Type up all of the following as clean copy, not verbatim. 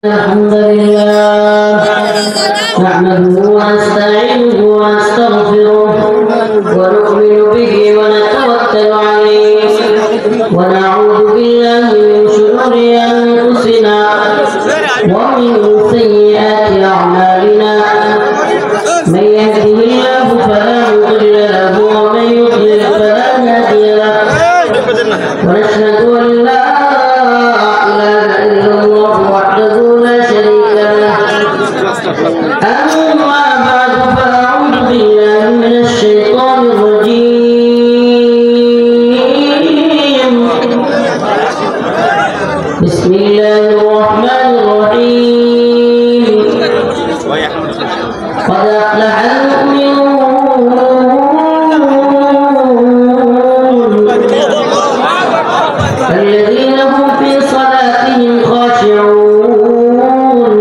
الحمد لله نحمده ونستعينه ونستغفره ونؤمن به ونتوكل عليه ونعوذ بالله من شرور أنفسنا ومن سيئات أعمالنا من يهده الله فلا مضل له ومن يضلل فلا هادي له ونشهد أن لا إله إلا الله وحده لا شريك له أما بعد فأعوذ بالله من الشيطان الرجيم بسم الله الرحمن الرحيم قد أفلح المؤمنون الذين هم في صلاتهم خاشعون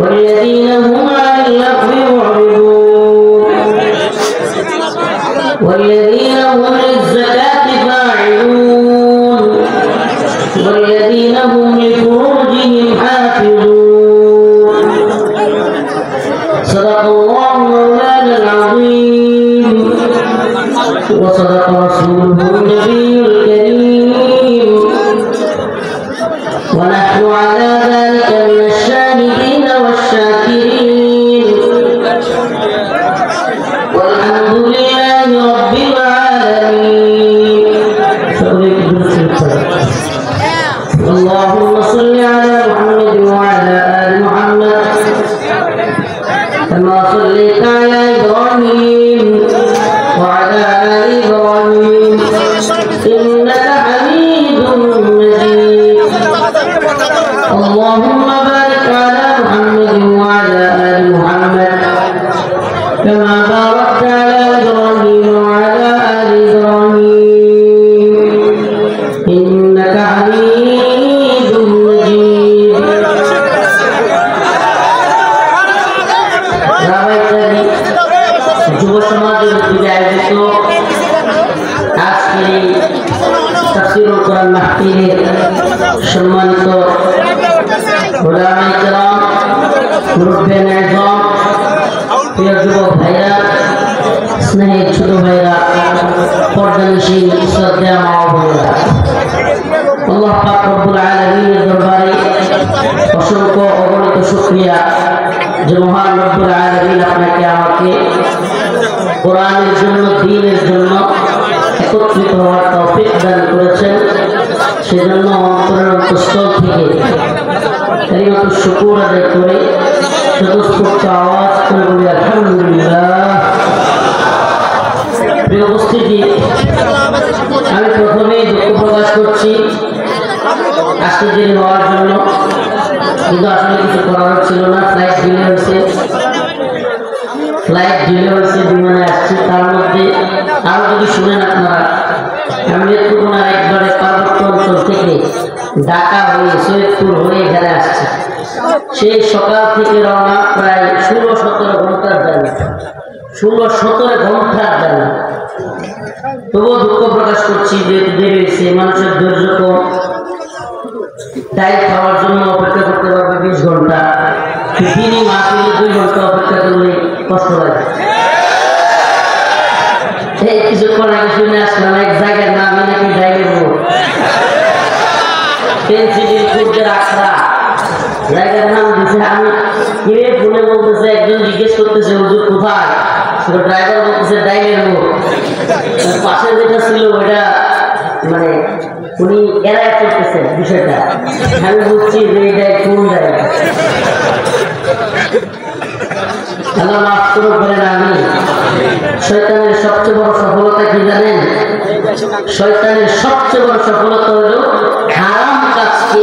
والذين هم عن اللغو معرضون والذين هم للزكاة فاعلون والذين هم لفروجهم حافظون صدق الله مولانا العظيم وصدق رسوله النبي الكريم ونحن على ذلك من الشاهدين والشاكرين والحمد لله رب العالمين. اللهم صل على محمد وعلى آل محمد كما صليت على إبراهيم وعلى آل إبراهيم إنك حميد مجيد. اللهم بارك على محمد وعلى آل محمد كما باركت على إبراهيم وعلى آل إبراهيم إنك حميد مجيد. যুব সমাজের উদ্যোগে আয়োজিত আজকে তাফসীরুল কোরআন মাহফিলের সম্মানিত উলামায়ে কেরাম, মুরব্বিয়ানে আযম, প্রিয় যুবক ভাইরা, স্নেহের ছোট ভাইরা, পর্দানশীল শ্রদ্ধেয় মা ও বোনেরা, আল্লাহ পাক রব্বুল আলামিনের দরবারে অসংখ্য অগণিত শুকরিয়া যে মহান রব্বুল আলামিন আপনাকে আমাকে কোরআনের জন্য, দ্বীনের জন্য একত্রিত হওয়ার তৌফিক দান করেছেন। সেজন্য অন্তরের অন্তঃস্থল থেকে কালিমাতুশ শুকর আদায় করে স্বতঃস্ফূর্ত আওয়াজ করে বলি আলহামদুলিল্লাহ। প্রিয় উপস্থিতি, আমি প্রথমেই দুঃখ প্রকাশ করছি আজকে দেরি হওয়ার জন্য, কিন্তু আসলে কিছু করার ছিল না। ফ্লাইট ডিলে হয়েছে, বিমানে আসছি। তার মধ্যে আরো যদি শুনেন আপনারা, আমি নেত্রকোনার একবারে পার্বত্য অঞ্চল থেকে ঢাকা হয়ে সৈয়দপুর হয়ে এখানে আসছি। সেই সকাল থেকে রওনা, প্রায় 16-17 ঘন্টার জার্নি, 16-17 ঘন্টার জার্নি। তবুও দুঃখ প্রকাশ করছি যে দেরি হয়েছে। মানুষের ধৈর্য কম, ডাইট খাওয়ার জন্য অপেক্ষা করতে পারবে 20 ঘন্টা, তিনি মাহফিলে 2 ঘন্টা অপেক্ষা করলে কষ্ট লাগে। এই কিছুক্ষণ আগে শুনে আসলাম এক জায়গার নামে নাকি ডাইলের মোড়, পেন্সিলের আখড়া জায়গার নাম দিচ্ছে। আমি কিনে ফোনে বলতেছে, একজন জিজ্ঞেস করতেছে হুজুর কোথায়, ড্রাইভার বলতেছে ডাইলের মোড়। পাশে যেটা ছিল ওইটা মানে উনি এড়াই করতেছেন বিষয়টা। আমি বুঝছি যে এটা কোন জায়গা। আল্লাহ মাফ করে বলেন আমি। শয়তানের সবচেয়ে বড় সফলতা কি জানেন? শয়তানের সবচেয়ে বড় সফলতা হলো হারাম কাজকে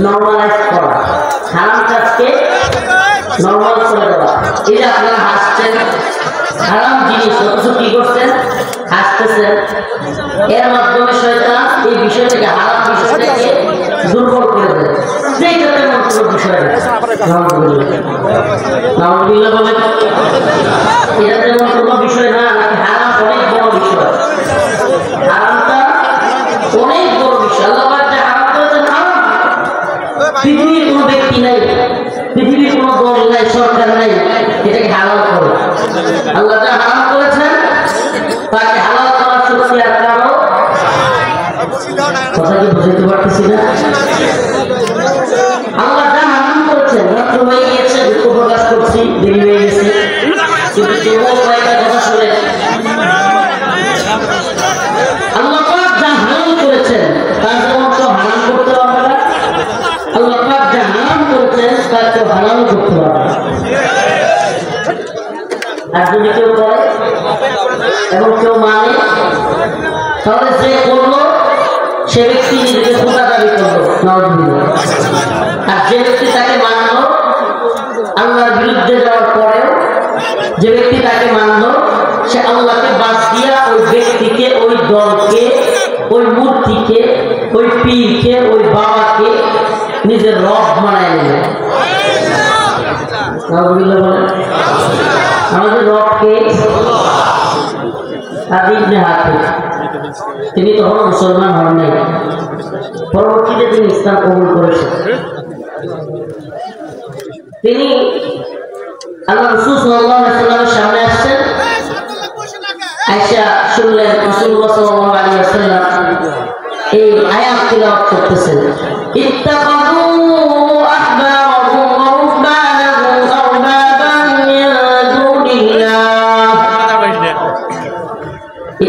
নরমালাইজ করা, হারাম কাজকে নরমাল করে দেওয়া। এই যে আপনারা হাসছেন, হারাম জিনিস অথচ কি করছেন? হাসতেছেন। এর মাধ্যমে শয়তান এই বিষয়টাকে, হারাম বিষয়টাকে দুর্বল করে দেয়। যেটাতে মন্তব্য বিষয় নাউযুবিল্লাহ বলে, এটাতে মন্তব্য বিষয় না, নাকি হারাম অনেক বড় বিষয়। হারামটা অনেক বড় বিষয়। আল্লাহ পাক যে হারাম করেছেন পৃথিবীর কোনো ব্যক্তি নাই, পৃথিবীর কোনো দল নাই, সরকার নাই এটাকে হালাল করে। আল্লাহ যা হারাম করেছেন তাকে হালাল করার শক্তি আর কারো কথা কি বুঝতে পারতেছি না? আল্লাহ যা হারাম করেছেন মাত্র হয়ে গিয়েছে, দুঃখ প্রকাশ করছি, দেরি হয়ে গেছে, কিন্তু কেবল কয়েকটা কথা শুনে আল্লাহ পাক যা হারাম করেছেন তার যেমন কেউ হারাম করতে পারবে না, আল্লাহ পাক যা হারাম করেছেন তার কেউ হারাম করতে পারবে না। আর যদি কেউ করে এবং কেউ মানে তাহলে যে করলো সে ব্যক্তি নিজেকে খোদা দাবি করলো, নাউজুবিল্লাহ। আর যে ব্যক্তি তাকে মানলো আল্লাহর বিরুদ্ধে যাওয়ার পরেও, যে ব্যক্তি তাকে মানলো সে আল্লাহকে বাদ দিয়া ওই ব্যক্তিকে, ওই দলকে, ওই মূর্তিকে, ওই পীরকে, ওই বাবাকে নিজের রব বানায় নিল। আমাদের রবকে ইবনে হাতিম, তিনি তখন মুসলমান হন নাই, পরবর্তীতে তিনি ইসলাম কবুল করেছেন। তিনি আল্লাহ রাসূল সাল্লাল্লাহু আলাইহি ওয়াসাল্লামের সামনে আসছেন। আয়েশা শুনলেন রাসূলুল্লাহ সাল্লাল্লাহু আলাইহি ওয়াসাল্লাম এই আয়াত তিলাওয়াত করতেছেন, ইত্তাখাযু আহবারহুম ওয়া রুহবানাহুম আরবাবান মিন দুনিল্লাহ,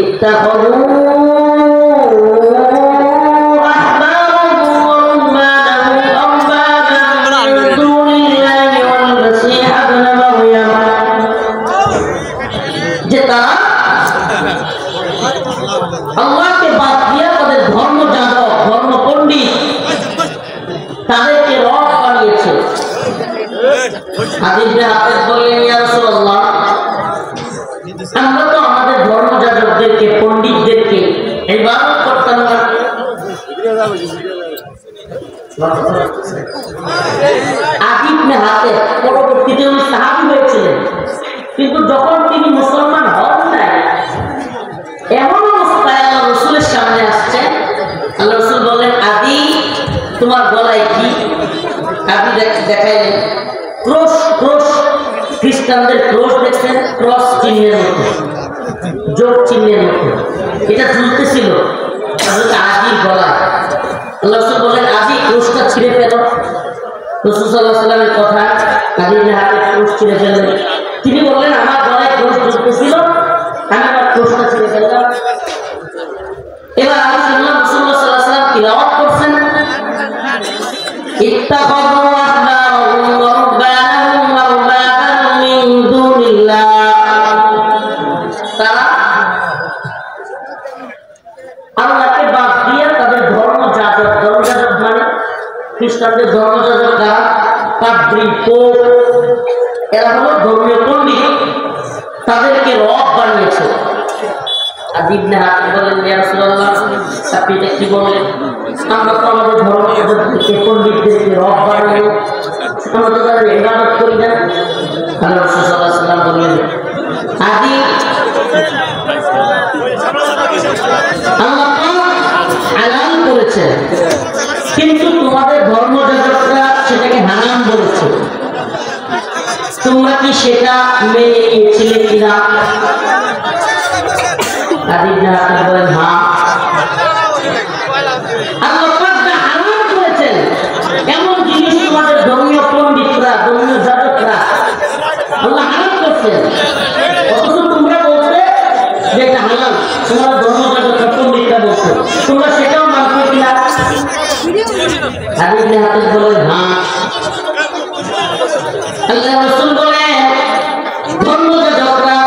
ইত্তাখাযু আল্লাহকে বাদ দিয়া তাদের ধর্ম যাজক, ধর্ম পণ্ডিত তাদেরকে রব বানিয়েছে। ইবনে হাতিম বললেন, ইয়া রাসূলুল্লাহ, আমরা তো আমাদের ধর্ম যাজকদেরকে, পণ্ডিতদেরকে ইবাদত করতাম না। ইবনে হাতিম পরবর্তীতে উনি সাহাবী হয়েছিলেন, কিন্তু যখন তিনি মুসলমান হন নাই, এমন অবস্থায় আল্লাহ রাসূলের সামনে আসছেন, আল্লাহ রাসূল বললেন, আদি তোমার গলায় কি? আদি দেখাইলেন ক্রস, ক্রস, খ্রিস্টানদের ক্রস দেখছেন, ক্রস চিহ্নের মতো, যোগ চিহ্নের মতো, এটা ঝুলতেছিল আদির গলায়। আল্লাহ রাসূল বললেন, আদি ক্রসটা ছিঁড়ে ফেলো। রাসূল সাল্লাল্লাহু আলাইহি ওয়াসাল্লামের কথা, আদি ইবনে হাতিম ক্রস ছিঁড়ে ফেললেন। তিনি বললেন, আমার গলায় ক্রস ঝুলতেছিল, আমি আমার ক্রসটা ছিঁড়ে ফেললাম। এবার আমি শুনলাম রাসূলুল্লাহ সাল্লাল্লাহু আলাইহি ওয়াসাল্লাম তিলাওয়াত করছেন, ইত্তাখাযু আহবারহুম ওয়া রুহবানাহুম আরবাবান মিন দুনিল্লাহ, তারা আল্লাহকে বাদ দিয়ে তাদের ধর্ম যাজক, ধর্মযাজক মানে খ্রিস্টানদের ধর্মযাজক কারা? পাদ্রী, পোপ, এরা হলো ধর্মীয় পণ্ডিত, তাদেরকে রব বানিয়েছে। ইবনে হাতিম বললেন, ইয়া রাসূলুল্লাহ, আপনি এটা কি বললেন? আমরা তো আমাদের ধর্মযাজকদেরকে, পণ্ডিতদেরকে রব বানাবো, আমরা তো তাদের ইবাদত করি না। আল্লাহ রাসূল সাল্লাল্লাহু আলাইহি ওয়াসাল্লাম বললেন, আদি আল্লাহ হালাল করেছে, কিন্তু তোমাদের ধর্মযাজকরা সেটাকে হারাম বলেছে, তোমরা কি সেটা মেনে নিয়েছিলে কিনা? ইবনে হাতিম বলেন, হ্যাঁ। আল্লাহ পাক যা হারাম করেছেন এমন জিনিস তোমাদের ধর্মীয় পণ্ডিতরা, ধর্মীয় যাজকরা আল্লাহ হারাম করছেন, অথচ তোমরা বলতে যে এটা হালাল, তোমার ধর্মযাজকরা, পণ্ডিতরা বলছে, তোমরা সেটাও মানবে কিনা? ইবনে হাতিম বলেন, হ্যাঁ। আল্লাহ রাসূল বলেন, ধর্মযাজকরা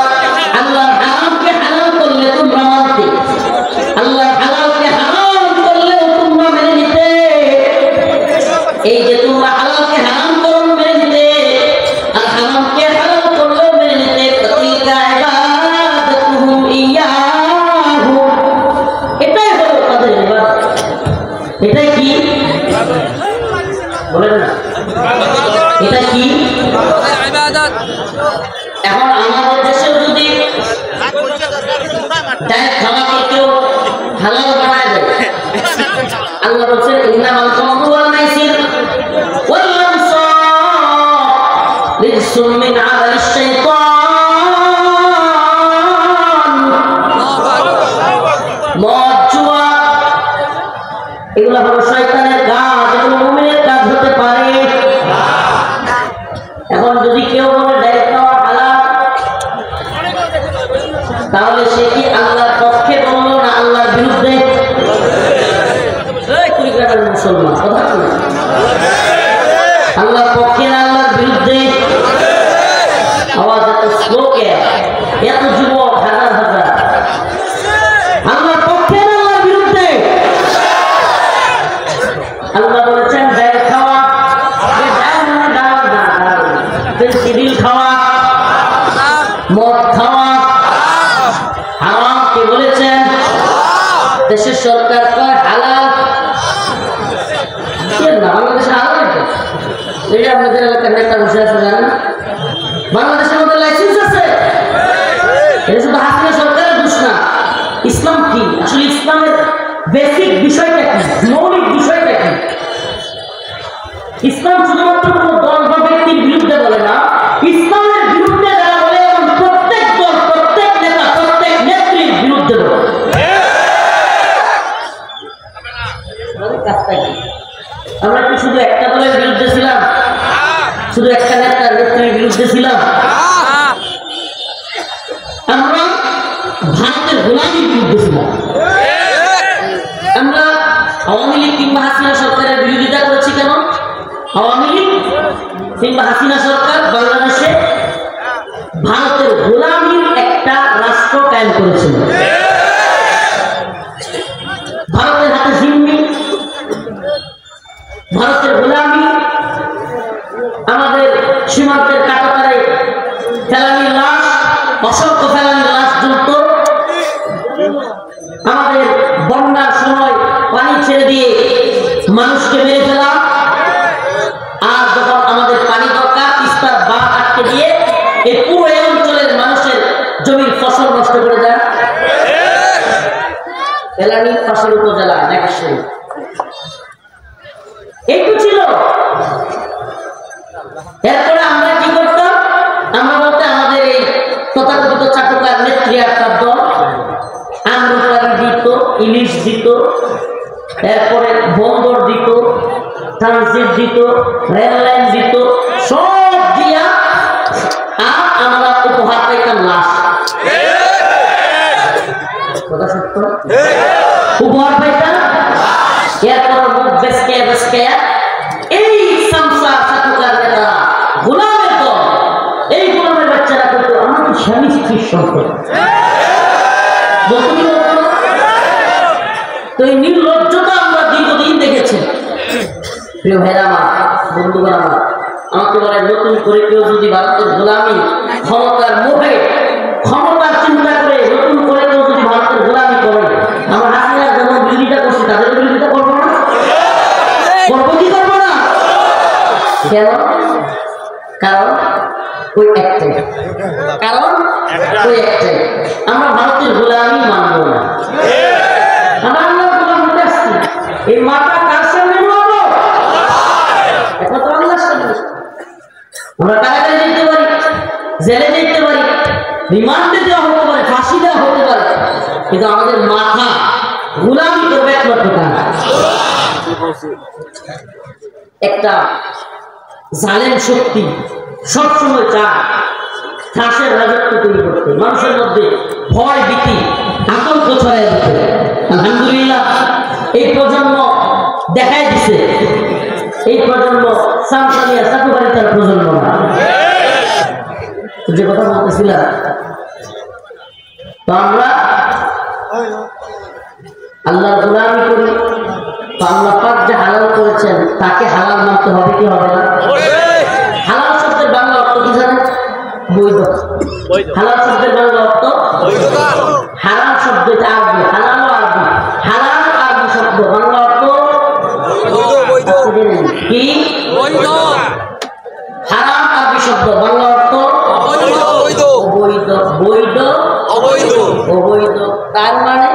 আল্লাহর হারামকে হালাল করলে তোমরা মানতে, আল্লাহর হালালকে হারাম করলেও তোমরা মেনে নিতে। এই যে তোমরা হালালকে হারাম করো মেনে নিতে, আর হারামকে হালাল করলেও মেনে নিতে, তাতিকা ইবাদাতুহুম ইয়াহু, এটাই হলো তাদের ইবাদত। এটাই কি বলেন না, এটা কি ইবাদত? এখন আমাদের দেশে যদি খাওয়াকে কেউ হালাল বানায় দেয়, আল্লাহ বলছেন, ইন্নামাল খামরু ওয়াল মাইসির রিজসুম মিন আমালিশ শাইতান। মদ জুয়া এগুলো হলো শয়তানের কাজ, এগুলো মুমিনের কাজ হতে পারে। এখন যদি কেউ বলে ডাইরেক্ট খাওয়া হালাল, তাহলে সে কি আল্লাহর পক্ষে বলল না আল্লাহর বিরুদ্ধে? কুড়িগ্রামের মুসলমান কথা বলে আল্লাহর পক্ষে না আল্লাহর বিরুদ্ধে? আওয়াজ এত স্লো কে? এত যুবক হাজার হাজার, আল্লাহর পক্ষে না আল্লাহর বিরুদ্ধে? আল্লাহ বলেছেন ডাইরেক্ট খাওয়া, সিডিল খাওয়া, মদ খাওয়া হারাম। কে বলেছেন? দেশের সরকার কয় হালাল। বাংলাদেশে হালাল এটা আপনাদের এলাকার নেতা বসে আছে জানেন? বাংলাদেশের মধ্যে লাইসেন্স আছে। এটা শুধু হাসিনা সরকারের দোষ না। ইসলাম কি আসলে, ইসলামের বেসিক বিষয়টা কি, মৌলিক বিষয়টা কি? ইসলাম শুধুমাত্র কোন দল বা ব্যক্তির বিরুদ্ধে বলে না, ইসলামের বিরুদ্ধে যারা বলে এবং প্রত্যেক দল, প্রত্যেক নেতা, প্রত্যেক নেত্রীর বিরুদ্ধে বলে। আমরা কি শুধু একটা দলের বিরুদ্ধে ছিলাম? শুধু একটা নেতার নেত্রীর বিরুদ্ধে ছিলাম? আমরা ভারতের গোলামির বিরুদ্ধে ছিলাম। আমরা আওয়ামী লীগ কিংবা হাসিনা সরকারের বিরোধিতা করেছি কেন? আওয়ামী লীগ কিংবা হাসিনা সরকার বাংলাদেশে ভারতের গোলামির একটা রাষ্ট্র কায়েম করেছিল। ভারতের হাতে জিম্মি, ভারতের গোলামি, আমাদের সীমান্তের কাটাতারে ফেলানির লাশ, অসংখ্য ফেলানির লাশ ঝুলত। আমাদের বন্যার সময় পানি ছেড়ে দিয়ে মানুষকে মেরে ফেলা। আর যখন আমাদের পানি দরকার, তিস্তার বাঁধ আটকে দিয়ে এই পুরো এই অঞ্চলের মানুষের জমির ফসল নষ্ট করে দেয়। ফেলানি ফসল উপজেলা নাকি এইটু ছিল। এরপরে আমরা কি করতাম? আমরা বলতে আমাদের এই তথাকথিত চাটুকার নেত্রী একটা দল আম্রপালি দিত, ইলিশ দিত, এরপরে বন্দর দিত, ট্রানজিট দিত, রেল লাইন দিত, সব দিয়া আর আমরা উপহার পাইতাম লাশ। কথা সত্য? উপহার পাইতাম। এরপর মুখ বেসকে বেসকে এই সংসার চাটুকার নেতা গোলামের দল, এই গোলামের বাচ্চারা কিন্তু আমাদের স্বামী স্ত্রীর সম্পর্ক। তো এই নির্লজ্জতা আমরা দীর্ঘদিন দেখেছি। প্রিয় ভাইরা আমার, বন্ধুগণ আমার, আমাকে বলে নতুন করে কেউ যদি ভারতের গোলামি, ক্ষমতার মোহে, ক্ষমতার চিন্তা করে নতুন করে কেউ যদি ভারতের গোলামি করে, আমরা হাসিনার জন্য বিরোধিতা করছি, তাদের বিরোধিতা করবো না? করবো কি করবো না? কেন? কারণ ওই একটাই, কারণ ওই একটাই, আমরা ভারতের গোলামি মানব না। আমরা আল্লাহর গোলাম হতে আসছি। এই মাথা কার সামনে নেবো? একমাত্র আল্লাহর সামনে। আমরা কারাগারে যেতে পারি, জেলে যেতে পারি, রিমান্ডে দেওয়া হতে পারে, ফাঁসি দেওয়া হতে পারে, কিন্তু আমাদের মাথা গোলামি করবে একমাত্র কার? একটা জালেম শক্তি সবসময় চায় ত্রাসের রাজত্ব তৈরি করতে, মানুষের মধ্যে ভয় ভীতি আতঙ্ক ছড়াই দিতে। আলহামদুলিল্লাহ এই প্রজন্ম দেখাই দিছে, এই প্রজন্ম সামসালিয়া চাটুকারিতার প্রজন্ম না। যে কথা বলতেছিলাম, তো আমরা আল্লাহর গোলামি করি, তো আল্লাহ পাক যে হালাল করেছেন তাকে হালাল মানতে হবে কি হবে না? হালাল শব্দের বাংলা অর্থ কি জানেন? বৈধ। হালাল শব্দের বাংলা অর্থ হারাম শব্দ, এটা আরবি, হালাল আরবি, হালাল আরবি শব্দ, বাংলা অর্থ কি? হারাম আরবি শব্দ, বাংলা অর্থ অবৈধ। বৈধ অবৈধ, অবৈধ তার মানে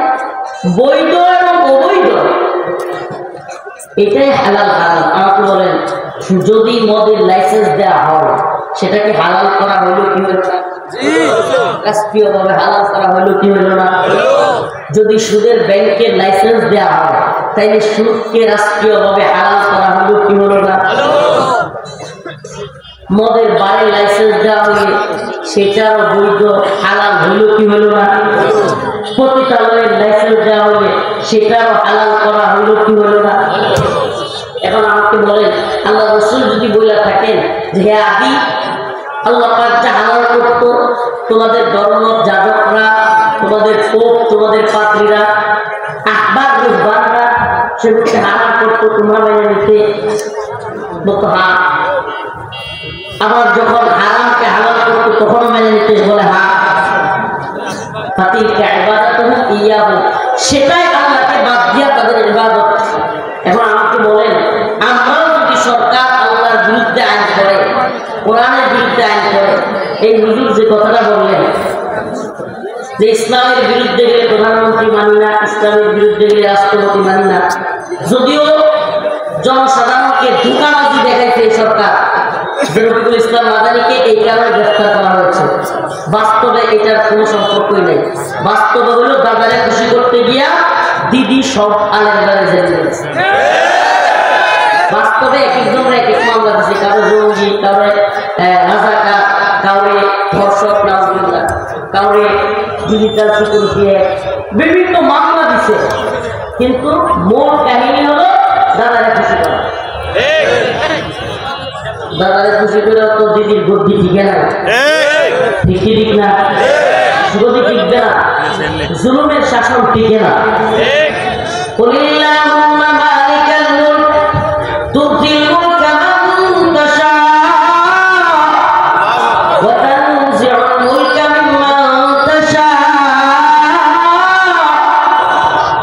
বৈধ এবং অবৈধ, এটাই হালাল হারাম। আমাকে বলেন, যদি মদের লাইসেন্স দেওয়া হয় সেটাকে হালাল করা হইলো কি হইল না? রাষ্ট্রীয়ভাবে হালাল করা হইলো কি হইল না? যদি সুদের ব্যাংকের লাইসেন্স দেওয়া হয় তাইলে সুদকে রাষ্ট্রীয়ভাবে হালাল করা হইলো কি হলো না? মদের বারে লাইসেন্স দেওয়া হলে সেটারও বৈধ হালাল হইল কি হলো না? পতিতালয়ের লাইসেন্স দেওয়া হলে সেটারও হালাল করা হইল কি হলো না? এখন আমাকে বলেন, আল্লাহ রাসূল যদি বলে থাকেন যে হে আদি, আল্লাহ পাক যা হালাল করতো তোমাদের ধর্ম যাজকরা, তোমাদের পোপ, তোমাদের পাদ্রীরা, আহবার রুহবানরা সেগুলোকে হালাল করতো, তোমরা মেনে নিতে? বলতো হ্যাঁ। আবার যখন হারামকে হালাল করতো তখন মেনে নিতে? বলে হ্যাঁ। ফাতিলকা ইবাদাতুহু ইয়াহু, সেটাই আল্লাহকে বাদ দিয়া তাদের ইবাদত। এখন আমাকে বলেন, আমরাও যদি সরকার আল্লাহর বিরুদ্ধে আইন করে, কোরআনের বিরুদ্ধে আইন করে, এই হুজুর যে কথাটা বললেন যে ইসলামের বিরুদ্ধে গেলে প্রধানমন্ত্রী মানি না, ইসলামের বিরুদ্ধে গেলে রাষ্ট্রপতি মানি না, যদিও জনসাধারণকে ধোঁকাবাজি দেখাইছে এই সরকার, রফিকুল ইসলাম মাদানীকে এই কারণে গ্রেফতার করা হয়েছে, বাস্তবে এটার কোনো সম্পর্কই নেই। বাস্তবে হলো দাদারে খুশি করতে গিয়া দিদি সব আলেমবারে জেলে গেছে। বাস্তবে এক একজনের এক এক মামলা দিচ্ছে, কারো জঙ্গি, কারো রাজাকা, কাউরে ধর্ষক, নাউজুবিল্লাহ, কাউরে ডিজিটাল সিকিউরিটি, বিভিন্ন মামলা দিচ্ছে, কিন্তু মূল কাহিনী হলো দাদারে খুশি করা। দাদারে খুশি করে তো দিদির গদ্দি টিকে না, ঠিক না? গদি টিকবে না, জুলুমের শাসন টিকে না। কুলিল্লাহুম্মা মালিকাল মুলক তুতিল মুলকা মান তাশা ওয়া তানজি'ুল মুলকা মিম্মান তাশা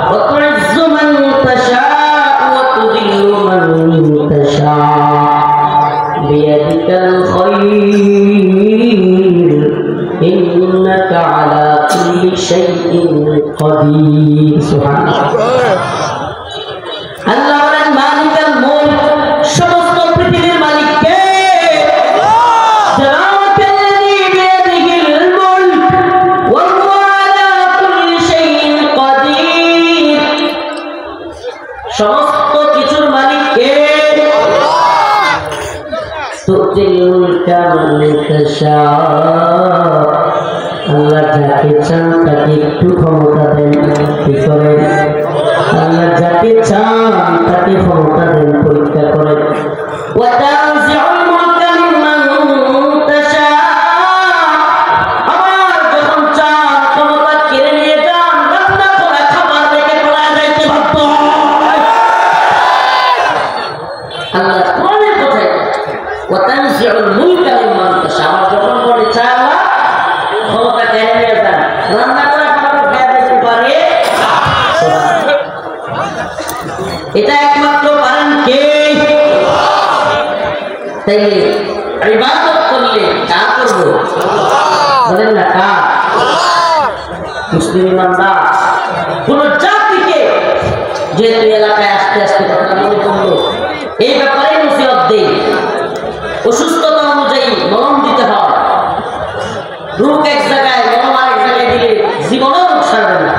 ওয়া তু'ইজ্জু মান তাশা ওয়া তুযিল্লু মান তাশা বিয়াদিকাল খায়র ইন্নাকা আলা কুল্লি শাইইন কাদির। সুবহানাল্লাহ। আল্লাহ বলেন মালিকাল মুলক, সমস্ত পৃথিবীর মালিক কে? তাবারাকাল্লাযী বিয়াদিহিল মুলক ওয়া হুয়া আলা কুল্লি শাইইন কাদির। সমস্ত কিছুর মালিক কে? তুতিল মুলকা মান তাশা, আল্লাহ যাকে চান তাকে একটু ক্ষমতা দেন, কি করেন? আল্লাহ যাকে চান তাকে ক্ষমতা দেন, পরীক্ষা করেন। ওয়া তানজি'ুল মুলকা মিম্মান তাশা, আবার যখন চান ক্ষমতা কেড়ে নিয়ে যান, রান্না করা খাবার রেখে পড়ায় যাইতে বাধ্য হয়। আল্লাহ কোরআনের কথায় ওয়া তানজি'ুল মুলকা মিম্মান তাশা, আবার যখন বলে চায় আল্লাহ ক্ষমতা কেড়ে নিয়ে যান, রান্না করা খাবার খেয়ে যেতে পারে। এটা একমাত্র পারেন কে? তাইলে ইবাদত করলে কার করব? বলেন না কার? মুসলিম ইমানদার কোন জাতিকে যেহেতু এলাকায় আস্তে আস্তে কথা মনে করলো, এই ব্যাপারে নসিহত দেই। অসুস্থতা অনুযায়ী মলম দিতে হয়, রোগ এক জায়গায় মলম আরেক জায়গায় দিলে জীবনও রোগ সারবে না।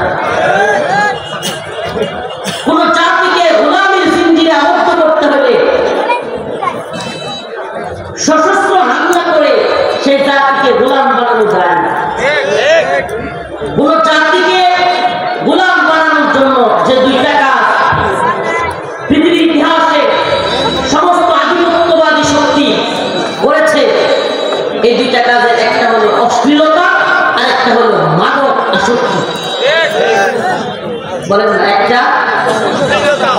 কোন জাতিকে গোলামীর জিঞ্জিরে আবদ্ধ করতে হলে সশস্ত্র হামলা করে সেই জাতিকে গোলাম বানানো যায় না। কোন জাতিকে গোলাম বানানোর জন্য যে দুইটা কাজ পৃথিবীর ইতিহাসে সমস্ত আধিপত্যবাদী শক্তি করেছে, এই দুইটা কাজের একটা হলো অশ্লীলতা আর একটা হলো মাদক আসক্তি। বলেন না, একটা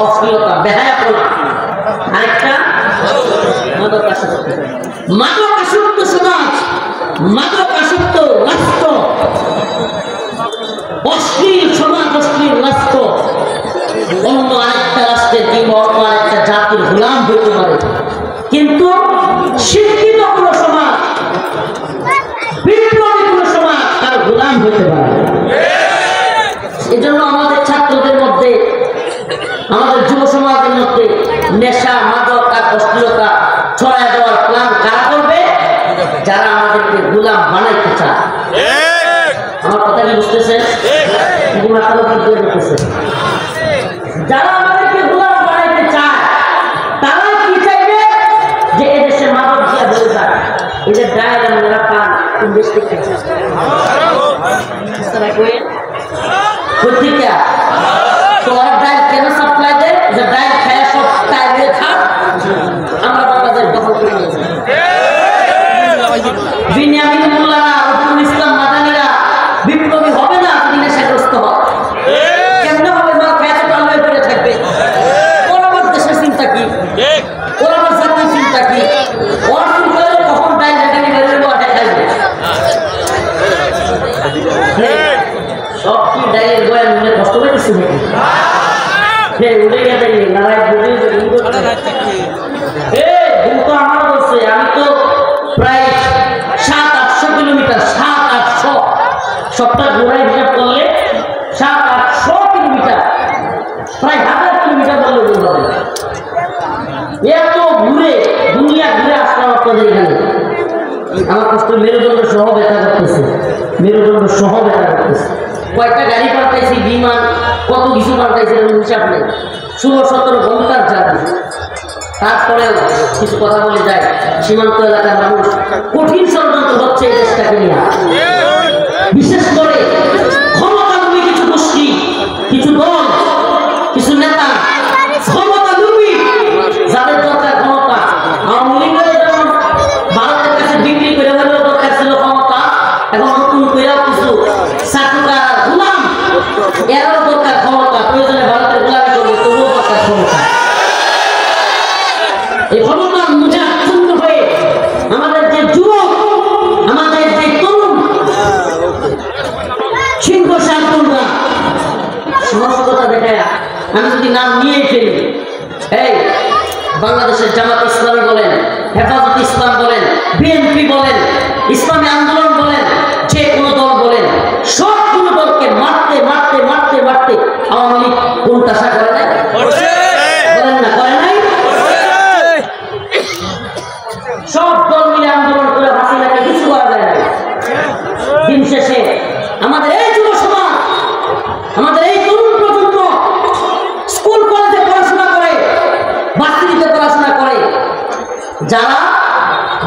অশ্লীলতা বেহায়াপনা, আরেকটা মাদক আসক্তি। মাদক আসক্ত সমাজ, মাদক আসক্ত রাষ্ট্র, অশ্লীল সমাজ, অশ্লীল রাষ্ট্র অন্য আরেকটা রাষ্ট্রের কিংবা অন্য আরেকটা জাতির গোলাম হইতে পারে, কিন্তু শিক্ষিত কোন সমাজ, বিপ্লবী কোন সমাজ তার গোলাম হইতে পারে। এজন্য আমাদের ছাত্রদের মধ্যে, আমাদের যুব সমাজের মধ্যে নেশা, মাদক আর অশ্লীলতা ছড়ায় দেওয়ার প্ল্যান কারা করবে? যারা আমাদেরকে গোলাম বানাইতে চায়। আমার কথা কি বুঝতেছেন? যারা আমাদেরকে গোলাম বানাইতে চায় তারা কি চাইবে যে এদেশে মাদক দিয়া হয়ে যায়, এদের ডায়ের আমরা পান দেশ থেকে তোমার ডায়ের কেন সাপ্লাই দেয় যে ডায়ের খায় সব টাইমে খাক আমরা বাংলাদেশ দখল করে নিয়েছি। বিনিয়ামিন মোল্লারা, রফিকুল ইসলাম মাদানিরা বিপ্লবী হবে না যদি নেশাগ্রস্ত হয়। কেমনে হবে? মা খেতে পারলে করে থাকবে। ওর আমার দেশের চিন্তা কি, ওর আমার জাতির চিন্তা কি? ওর চিন্তা হলে কখন ডাইল এখানে বেরোবো আটে খাইবে। সব কি ডাইলের বয়ান মনে কষ্ট পেয়েছি নাকি? হ্যাঁ উঠে গেছে নারায় বুঝে আমার বলছে আমি তো প্রায় 700-800 কিলোমিটার, 700-800 সবটা ঘোড়ায় হিসাব করলে 700-800 কিলোমিটার, প্রায় 1000 কিলোমিটার বললে ভুল হবে। এত ঘুরে দুনিয়া ঘুরে আসলাম আপনাদের এখানে। আমার কষ্ট মেরুদণ্ড সহ ব্যথা করতেছে, মেরুদণ্ড সহ ব্যথা করতেছে। কয়েকটা গাড়ি পাল্টাইছি, বিমান, কত কিছু পাল্টাইছে হিসাব নেই। 16-17 ঘন্টার জার্নি। তারপরেও কিছু কথা বলে যায়, সীমান্ত এলাকার মানুষ কঠিন ষড়যন্ত্র হচ্ছে এই দেশটাকে নিয়ে। বিশেষ করে ক্ষমতালোভী কিছু গোষ্ঠী, কিছু দল, কিছু নেতা, ক্ষমতালোভী যাদের দরকার ক্ষমতা। আওয়ামী লীগের যেমন ভারতের কাছে বিক্রি করে হলেও দরকার ছিল ক্ষমতা, এখন নতুন করেও কিছু চাটুকা গোলাম, এরাও দরকার ক্ষমতা। প্রয়োজনে ভারতের গোলামি করবে, তবুও দরকার ক্ষমতা। এই ক্ষমতার মুজাহিদ হয়ে আমাদের যে যুবক, আমাদের যে তরুণ সিংহ শান্তরা সাহসিকতা দেখায়, আমি যদি নাম নিয়ে ফেলি, এই বাংলাদেশের জামাত ইসলামী বলেন, হেফাজত ইসলাম বলেন, বিএনপি বলেন, ইসলামী আন্দোলন বলেন, যে কোনো দল বলেন, সবগুলো দলকে মারতে মারতে মারতে মারতে আওয়ামী লীগ কোনটা আশা করে নাই? বলেন না, করে নাই? সব দল মিলে আন্দোলন করে হাসিনাকে কিছু করা যায় না। দিন শেষে আমাদের এই যুব সমাজ, আমাদের এই তরুণ প্রজন্ম স্কুল কলেজে পড়াশোনা করে, ভার্সিটিতে পড়াশোনা করে,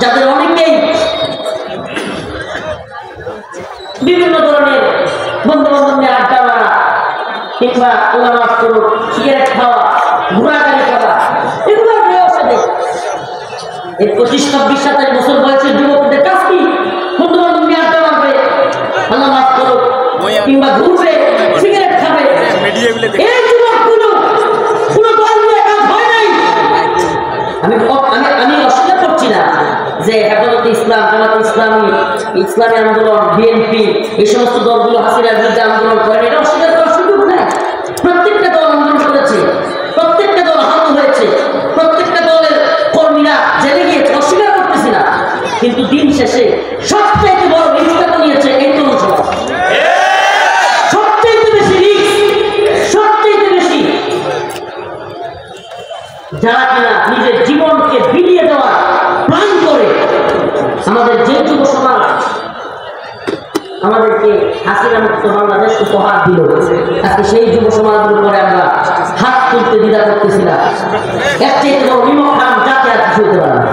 যাদের অনেকেই বিভিন্ন ধরনের বন্ধু বান্ধব নিয়ে আড্ডা মারা কিংবা আল্লাহ মাফ করুন সিগারেট খাওয়া, ঘোরাঘুরি করা, এগুলো এই 25-26-27 বছর বয়সের যুবকদের কাজ কি? বন্ধু বান্ধব নিয়ে আড্ডা মারবে, আল্লাহ মাফ করুন, কিংবা ঘুরবে, সিগারেট খাবে। এই যুবকগুলো কোনো দল নিয়ে কাজ হয় নাই। আমি অস্বীকার করছি না যে হেফাজতে ইসলাম, জামাত ইসলামী, ইসলামী আন্দোলন, বিএনপি, এই সমস্ত দলগুলো হাসিনার বিরুদ্ধে আন্দোলন করে, এটা অস্বীকার করার সুযোগ নেই। প্রত্যেকটা দল আন্দোলন করেছে, প্রত্যেকটা দল আহত হয়েছে, প্রত্যেকটা দলের কর্মীরা জেলে গিয়েছে, অস্বীকার করতেছি না। কিন্তু দিন শেষে সবচেয়ে বড় রিস্কটা নিয়েছে এই তরুণ সমাজ। সবচেয়ে বেশি রিস্ক, সবচেয়ে বেশি যারা কিনা নিজের জীবনকে বিলিয়ে দেওয়ার প্ল্যান করে। আমাদের যে যুব সমাজ আমাদেরকে হাসিনা মুক্ত বাংলাদেশ উপহার দিল, আজকে সেই যুব সমাজগুলোর পরে আমরা হাত তুলতে দ্বিধা করতেছিলাম। এর চেয়ে বড় বিমুখ খান জাতি আর কিছু হতে পারে না।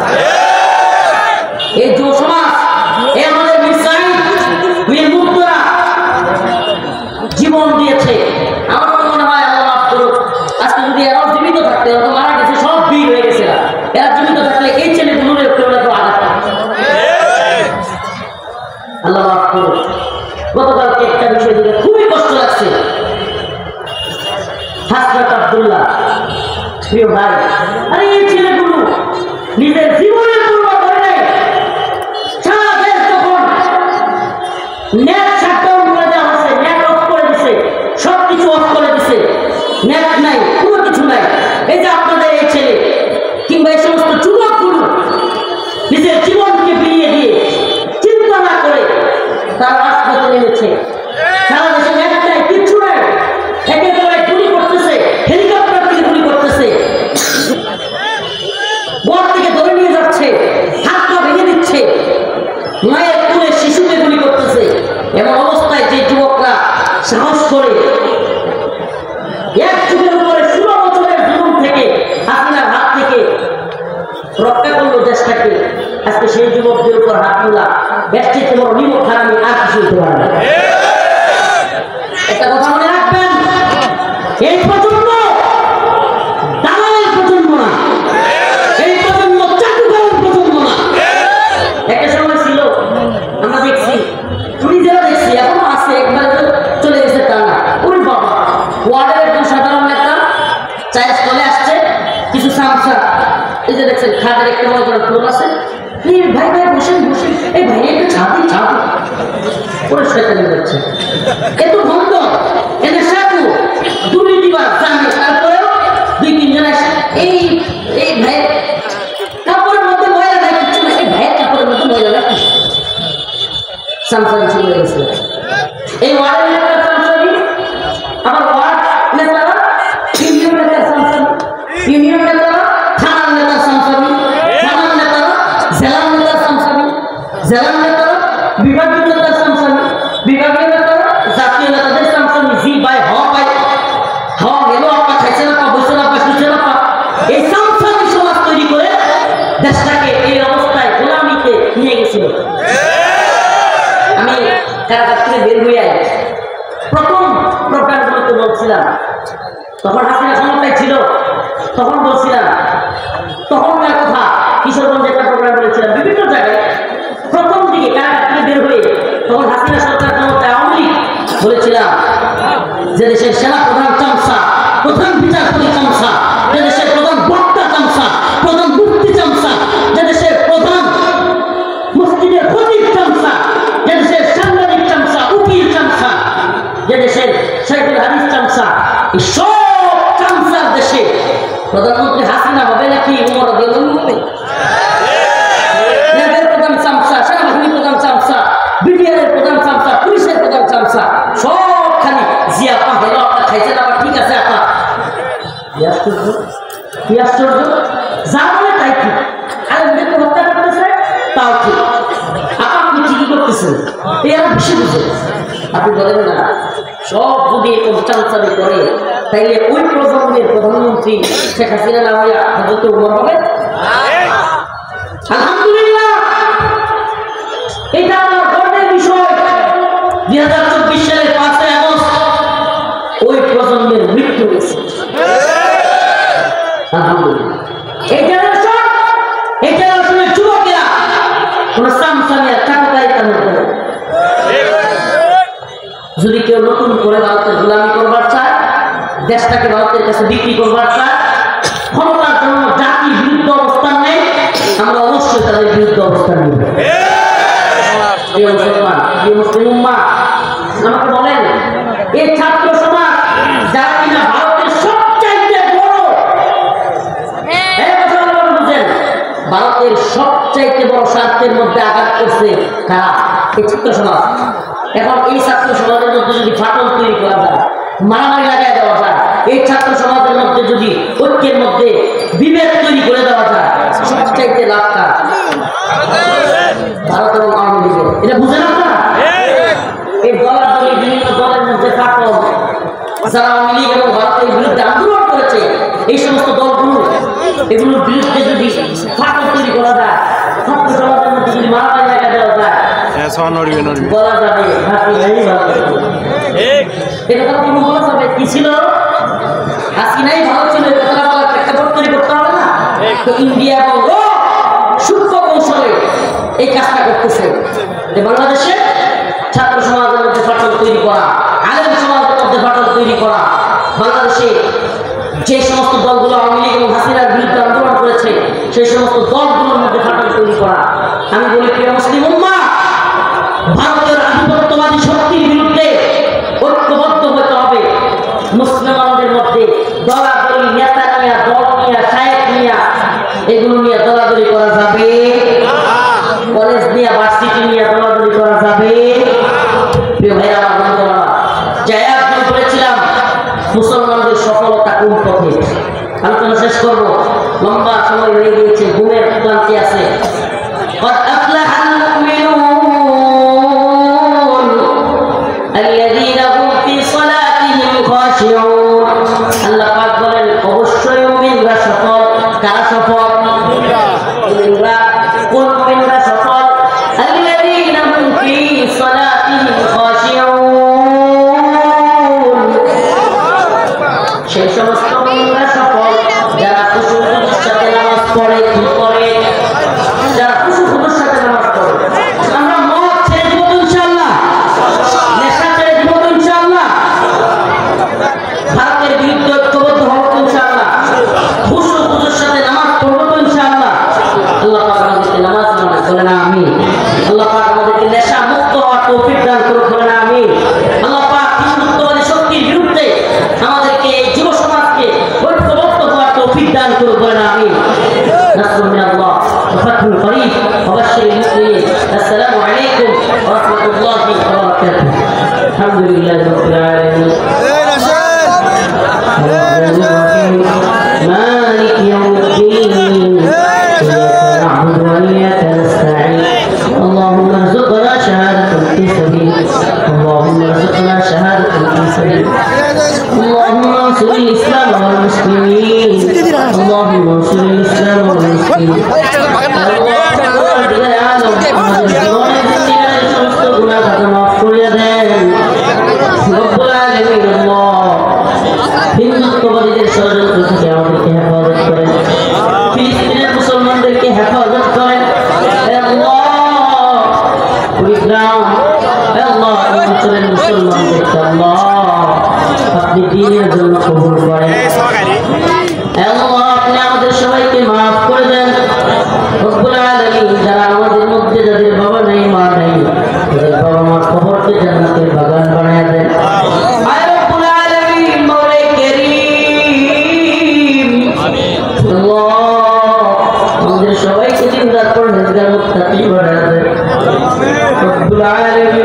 এই যুব সমাজ, এই আমাদের বীর মুক্তরা জীবন দিয়েছে। আমার তো মনে হয় আল্লাহ মাফ করুক, আজকে যদি এরাও জীবিত থাকতে, ওরা তো মারা গেছে, সব বীর হয়ে গেছে। এরা জীবিত থাকলে এই ছেলেগুলোর কেউ না কেউ আঘাত পাবে। আল্লাহ মাফ করুক। গতকালকে একটা বিষয় দিকে খুবই কষ্ট লাগছে। হাসরাত আব্দুল্লাহ, প্রিয় ভাই, আরে এই ছেলেগুলো নিজের জীবনের পূর্বা করে নাই। সারা দেশ তখন নেট শাটডাউন করে দেওয়া হচ্ছে, নেট অফ করে দিছে, সবকিছু অফ করে দিছে, নেট নাই, কোনো কিছু নাই। এই যে আপনাদের এই ছেলে কিংবা এই সমস্ত যুবকগুলো নিজের জীবনকে বিলিয়ে দিয়ে চিন্তা না করে তার রাজপথে নেমেছে। সারা দেশে নেট নাই, কিচ্ছু নাই, একেবারে গুলি করতেছে, হেলিকপ্টার থেকে গুলি করতেছে। থাকে আজকে সেই যুবকদের উপর হাত তোলা ব্যক্তির বড় নিমক হারামি আর কিছু হতে পারে না। একটা কথা মনে রাখবেন, এই প্রজন্ম দালালের প্রজন্ম না, এই প্রজন্ম চাটুকারের প্রজন্ম না। একটা সময় ছিল আমরা দেখছি, নিজেরা দেখছি, এখনো আছে, একবার চলে গেছে তা না। ওই বাবা ওয়ার্ডের একজন সাধারণ নেতা চায়ের স্টলে আসছে, কিছু সামসা এই যে দেখছেন খাদের একটা মজা ফোন আছে, ভাই ভাই বসেন বসেন, এই ভাই একটু ছাদি ছাদি পরিষ্কার করে যাচ্ছে। এত ভক্ত এদের সাকু দুর্নীতিবাদ জানে, তারপরেও দুই তিনজন আসে এই এই ভাই কাপড়ের মধ্যে ময়লা নাই, কিছু না, এই ভাইয়ের কাপড়ের মধ্যে ময়লা নাই, সামসারি চলে গেছে। এই ওয়ার্ডের নেতার সামসারি, আবার ওয়ার্ড নেতারা ইউনিয়ন নেতার সামসারি, ইউনিয়ন নেতারা থানার নেতার সামসারি, থানার নেতারা জেলার নেতার সামসারি, জেলার নেতারা বিভাগীয় নেতার সামসারি, বিভাগীয় নেতারা জাতীয় নেতাদের সামসারি। জি ভাই হ ভাই হ হেলো আপা খাইছে না, বসে না, শুনছে না। এই সামসারি সমাজ তৈরি করে দেশটাকে এই অবস্থায় গোলামিতে নিয়ে গেছিল। আমি কারাগার থেকে বের হয়ে প্রথম প্রোগ্রামগুলোতে বলছিলাম, তখন হাসিনা ক্ষমতায় ছিল, তখন বলছিলাম, তখনকার কথা কিশোরগঞ্জে একটা প্রোগ্রাম করেছিলাম, বিভিন্ন জায়গায় প্রথম দিকে কারাগার থেকে বের হয়ে, তখন হাসিনা সরকার ক্ষমতায় আওয়ামী লীগ বলেছিলাম যে দেশের সেনা প্রধান চামচা, প্রধান বিচারপতি চামচা, যে দেশের প্রধান বক্তা চামচা, প্রধান মুফতি চামচা, যে দেশের প্রধান মসজিদের খতিব চামচা, যে দেশের সাংবাদিক চামচা, উকিল চামচা, যে দেশের শাইখুল হাদিস চামচা, এই সব চামচার দেশে প্রধানমন্ত্রী হাসিনা হবে নাকি উমর রাদিয়াল্লাহু হবে? র্যাবের প্রধান চামচা, সেনাবাহিনীর প্রধান চামচা, বিডিআরের প্রধান চামচা, পুলিশের প্রধান চামচা, সবখানে জিয়া আপা হেলো আপা খাইছেন আপা ঠিক আছে আপা। কি আশ্চর্য, কি আশ্চর্য, যা বলে তাই ঠিক। আলেমদেরকে হত্যা করতেছে তাও ঠিক, আপা আপনি ঠিকই করতেছেন, এই আর বেশি বুঝে। আপনি বলেন না সব যদি এরকম চামচামি করে তাইলে ওই প্রজন্মের প্রধানমন্ত্রী শেখ হাসিনা না হইয়া হযরত ওমর হবে? আলহামদুলিল্লাহ, এটা আমার গর্বের বিষয়। 2024 সালের 5 আগস্ট ওই প্রজন্মের মৃত্যু হয়েছে। আলহামদুলিল্লাহ, এই জেনারেশনের যুবকেরা কোন সামসামি আর চাটুকারি কাজ করে। যদি কেউ নতুন করে ভারতের গোলামি করবার চায়, দেশটাকে ভারতের কাছে বিক্রি করবার চায়, ক্ষমতার জন্য জাতির বিরুদ্ধে অবস্থান নেই, আমরা অবশ্যই তাদের বিরুদ্ধে অবস্থান নেব। আমাকে বলেন, এই ছাত্র সমাজ যারা কিনা ভারতের সবচাইতে বড়, বুঝেন, ভারতের সবচাইতে বড় স্বার্থের মধ্যে আঘাত করছে কারা? এই ছাত্র সমাজ। এখন এই ছাত্র সমাজের মধ্যে যদি ফাটল তৈরি করা যায়, মারামারি লাগাই দেওয়া যায়, এই ছাত্র সমাজের মধ্যে যদি ঐক্যের মধ্যে বিভেদ তৈরি করে দেওয়া যায়, সবচাইতে লাভ কার? ভারত এবং আওয়ামী লীগের। এটা বুঝেন আপনারা? এই দলাদলি বিভিন্ন দলের মধ্যে ফাটল, যারা আওয়ামী লীগ এবং ভারতের বিরুদ্ধে আন্দোলন করেছে, এই সমস্ত দলগুলো এগুলোর বিরুদ্ধে যদি ফাটল তৈরি করা যায়, ছাত্র সমাজের মধ্যে যদি মারামারি লাগা দেওয়া যায়, বলা যাবে এটা কথা তুমি বলা যাবে কি ছিল? হাসিনাই ভালো ছিল, এটা কথা বলার প্রেক্ষাপট তৈরি করতে হবে না? তো ইন্ডিয়া এবং সূক্ষ্ম কৌশলে এই কাজটা করতেছে যে বাংলাদেশে ছাত্র সমাজের মধ্যে ফাটল তৈরি করা, আলেম সমাজের মধ্যে ফাটল তৈরি করা, বাংলাদেশে যে সমস্ত দলগুলো আওয়ামী লীগ এবং হাসিনার বিরুদ্ধে আন্দোলন করেছে সেই সমস্ত দলগুলোর মধ্যে ফাটল তৈরি করা। আমি বলি প্রিয় মুসলিম উম্মাহ, ভারতের আধিপত্যবাদী শক্তির বিরুদ্ধে ঐক্যবদ্ধ হতে হবে। মুসলমানদের মধ্যে দলাদলি, নেতা নিয়া, দল নিয়া, শায়েখ নিয়া, এগুলো নিয়ে দলাদলি করা যাবে? কলেজ নিয়ে, ভার্সিটি নিয়ে দলাদলি করা যাবে? প্রিয় ভাইরা আমার বন্ধুরা, জায়াত বলেছিলাম মুসলমানদের সফলতা কোন পথে। আলোচনা শেষ করব, লম্বা সময় হয়ে গিয়েছে, ঘুমের ক্লান্তি আছে। আল্লাহ পাক বলেন অবশ্যই মুমিনরা সফল। কারা সফল? মুমিনরা পড়ে কি করে, যারা খুশুর সাথে নামাজ পড়ে। আমরা মদ ছেড়ে দিব তো ইনশাআল্লাহ, নেশা ছেড়ে দিব তো ইনশাআল্লাহ, ভারতের বিরুদ্ধে ঐক্যবদ্ধ হব তো ইনশাআল্লাহ, খুশুর সাথে নামাজ পড়ব তো ইনশাআল্লাহ। আল্লাহ পাক আমাদেরকে নামাজ পড়ার বলে না আমি, আল্লাহ পাক আমাদেরকে নেশা মুক্ত হওয়ার তৌফিক দান করুন বলে না আমি, আল্লাহ পাক হিন্দুত্ববাদী শক্তির বিরুদ্ধে আমাদেরকে যুব সমাজকে ঐক্যবদ্ধ হওয়ার তৌফিক দান করুন বলে না আমি। নাসরুন মিনাল্লাহ ওয়া ফাতহুন করিব ওয়া বাশশিরিল মুসলিমিন। আসসালামু আলাইকুম ওয়া রাহমাতুল্লাহি ওয়া বারাকাতুহু। আলহামদুলিল্লাহি রাব্বিল আলামিন। مالك يوم الدين إياك نعبد وإياك نستعين اللهم ارزقنا شهادة في سبيلك اللهم ارزقنا شهادة في سبيلك اللهم انصر الإسلام والمسلمين اللهم انصر الإسلام والمسلمين হিন্দুত্ববাদীদের ষড়যন্ত্র থেকে আমাদেরকে হেফাজত করেন, ফিলিস্তিনের মুসলমানদেরকে হেফাজত করেন। কুড়িগ্রাম অঞ্চলের মুসলমানদেরকে আল্লাহ আপনি দ্বীনের জন্য কবুল করেন। আল্লাহ আপনি আমাদের সবাইকে মাফ করে দেন। রব্বুল আলামিন যারা আমাদের মধ্যে যাদের বাবা নেই মা নেই, তাদের বাবা মার কবরকে জান্নাতের বাগান বানিয়ে দেন। আমাদের সবাইকে চিন্তা করে নিজের মুক্তি বাড়ায় দেন। রব্বুল আলামিন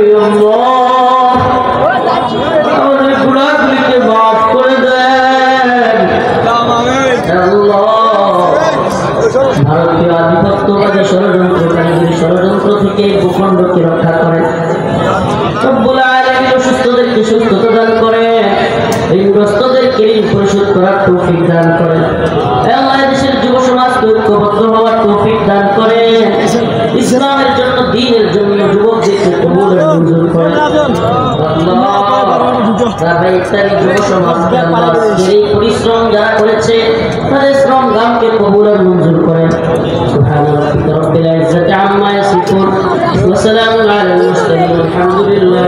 আমাদের গুনাহগুলিকে মাফ করে দেন। ভারতীয় আধিপত্যবাদী ষড়যন্ত্রকারীদের ষড়যন্ত্র থেকে ভূখণ্ডকে রক্ষা করেন। রব্বুল আলামিন অসুস্থদেরকে সুস্থতা দান করেন, ঋণগ্রস্তদেরকে ঋণ পরিশোধ করার তৌফিক দান করেন। আল্লাহ দেশের যুব সমাজকে ঐক্যবদ্ধ হওয়ার তৌফিক দান করেন। ইসলামের জন্য দ্বীনের জন্য যুবকদেরকে কবুলের মঞ্জুর করেন। যুব সমাজকে এই পরিশ্রম যারা করেছে তাদের শ্রম গামকে কবুলের মঞ্জুর করেন। সুবহান রাব্বিকা রাব্বিল ইজ্জাতি আম্মা ইয়াসিফুন ওয়া সালামুন আলাল মুরসালিন আলহামদুলিল্লাহ।